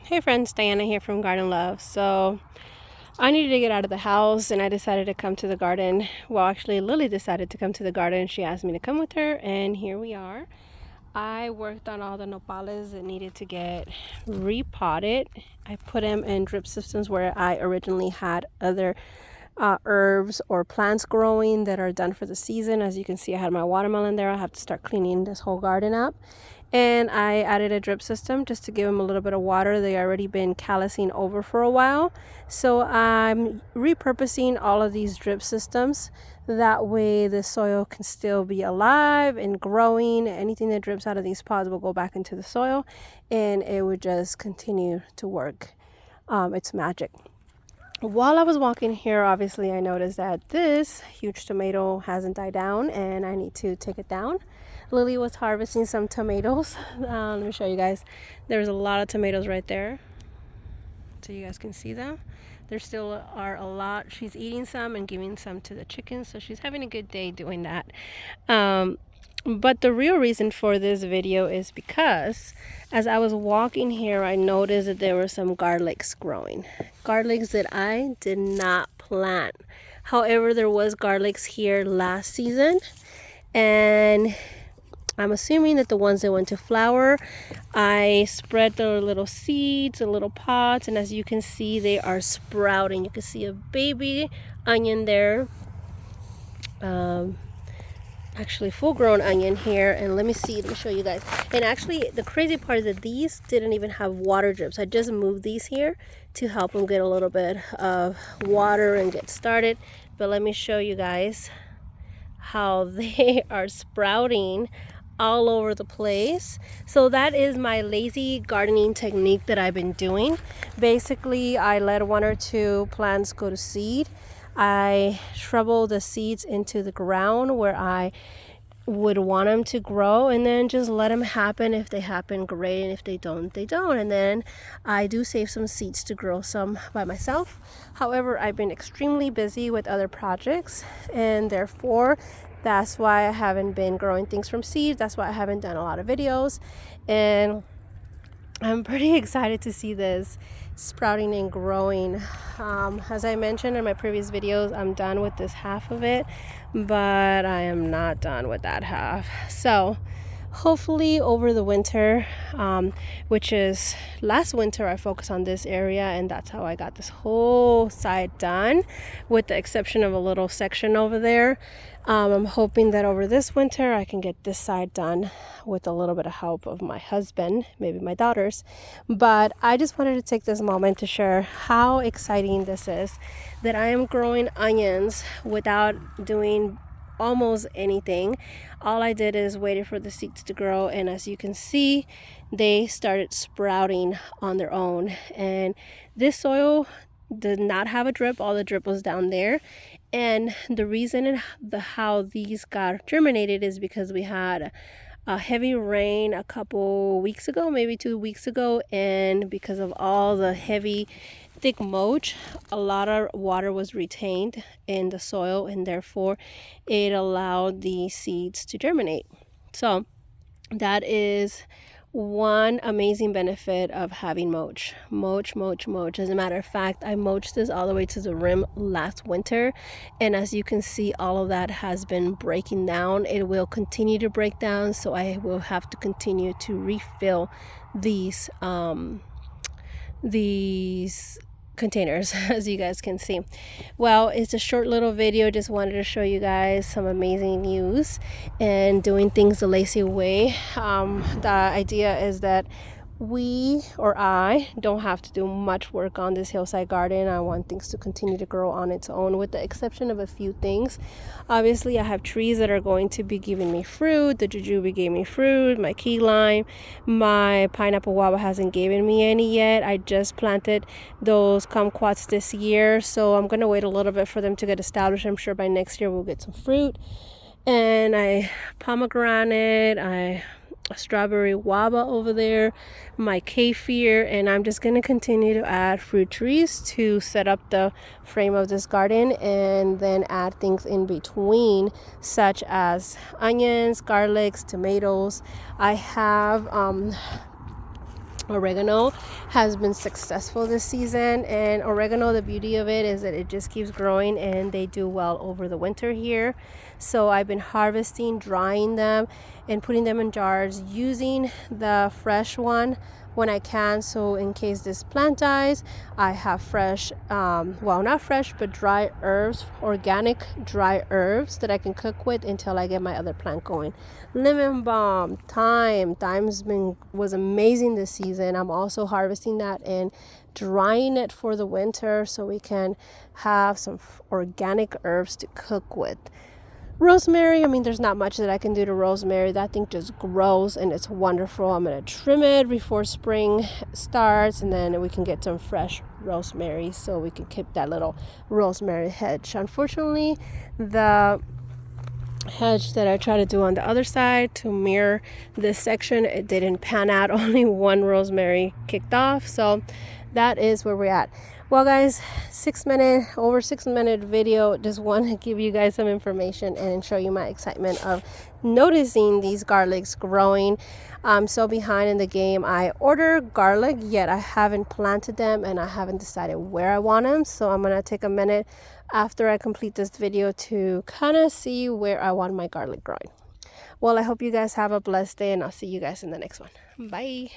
Hey friends, Diana here from Garden Love. So I needed to get out of the house and I decided to come to the garden. Well, actually Lily decided to come to the garden. She asked me to come with her and here we are. I worked on all the nopales that needed to get repotted. I put them in drip systems where I originally had other herbs or plants growing that are done for the season. As you can see, I had my watermelon there. I have to start cleaning this whole garden up. And I added a drip system just to give them a little bit of water. They already been callousing over for a while. So I'm repurposing all of these drip systems. That way the soil can still be alive and growing. Anything that drips out of these pods will go back into the soil and it would just continue to work. It's magic. While I was walking here, obviously I noticed that this huge tomato hasn't died down and I need to take it down. Lily was harvesting some tomatoes. Let me show you guys. There's a lot of tomatoes right there, so you guys can see them. There still are a lot. She's eating some and giving some to the chickens, so she's having a good day doing that. But the real reason for this video is because as I was walking here, I noticed that there were some garlics growing. Garlics that I did not plant. However, there was garlics here last season, and I'm assuming that the ones that went to flower, I spread the little seeds, the little pods, and as you can see, they are sprouting. You can see a baby onion there. Actually full-grown onion here, and let me show you guys. And actually the crazy part is that these didn't even have water drips. I just moved these here to help them get a little bit of water and get started. But let me show you guys how they are sprouting all over the place. So that is my lazy gardening technique that I've been doing. Basically, I let one or two plants go to seed. I shovel the seeds into the ground where I would want them to grow, and then just let them happen. If they happen, great, and if they don't, they don't. And then I do save some seeds to grow some by myself. However, I've been extremely busy with other projects, and therefore that's why I haven't been growing things from seeds. That's why I haven't done a lot of videos, and I'm pretty excited to see this sprouting and growing. As I mentioned in my previous videos, I'm done with this half of it, but I am not done with that half. So hopefully over the winter, which is last winter, I focused on this area, and that's how I got this whole side done, with the exception of a little section over there. I'm hoping that over this winter I can get this side done with a little bit of help of my husband, maybe my daughters. But I just wanted to take this moment to share how exciting this is, that I am growing onions without doing almost anything. All I did is waited for the seeds to grow, and as you can see, they started sprouting on their own. And this soil did not have a drip. All the drip was down there. And the reason and how these got germinated is because we had a heavy rain a couple weeks ago, maybe 2 weeks ago, and because of all the heavy thick mulch, a lot of water was retained in the soil, and therefore it allowed the seeds to germinate. So that is one amazing benefit of having mulch. As a matter of fact, I mulched this all the way to the rim last winter, and as you can see, all of that has been breaking down. It will continue to break down, so I will have to continue to refill these containers, as you guys can see. Well, it's a short little video. Just wanted to show you guys some amazing news and doing things the lazy way. The idea is that I don't have to do much work on this hillside garden. I want things to continue to grow on its own, with the exception of a few things. Obviously, I have trees that are going to be giving me fruit. The jujube gave me fruit, my key lime, my pineapple guava hasn't given me any yet. I just planted those kumquats this year, so I'm gonna wait a little bit for them to get established. I'm sure by next year we'll get some fruit. And pomegranate, a strawberry guava over there, my kefir, and I'm just going to continue to add fruit trees to set up the frame of this garden, and then add things in between, such as onions, garlics, tomatoes. I have Oregano has been successful this season, and oregano, the beauty of it is that it just keeps growing and they do well over the winter here. So I've been harvesting, drying them, and putting them in jars, using the fresh one when I can. So in case this plant dies, I have fresh, well, not fresh, but dry herbs, organic dry herbs that I can cook with until I get my other plant going. Lemon balm, thyme. Was amazing this season. I'm also harvesting that and drying it for the winter so we can have some organic herbs to cook with. Rosemary, I mean, there's not much that I can do to rosemary. That thing just grows and it's wonderful. I'm going to trim it before spring starts, and then we can get some fresh rosemary so we can keep that little rosemary hedge. Unfortunately, the hedge that I tried to do on the other side to mirror this section, it didn't pan out. Only one rosemary kicked off, so that is where we're at. Well guys, over 6 minute video. Just want to give you guys some information and show you my excitement of noticing these garlics growing. I'm so behind in the game. I order garlic, yet I haven't planted them and I haven't decided where I want them. So I'm gonna take a minute after I complete this video to kind of see where I want my garlic growing. Well, I hope you guys have a blessed day, and I'll see you guys in the next one. Bye.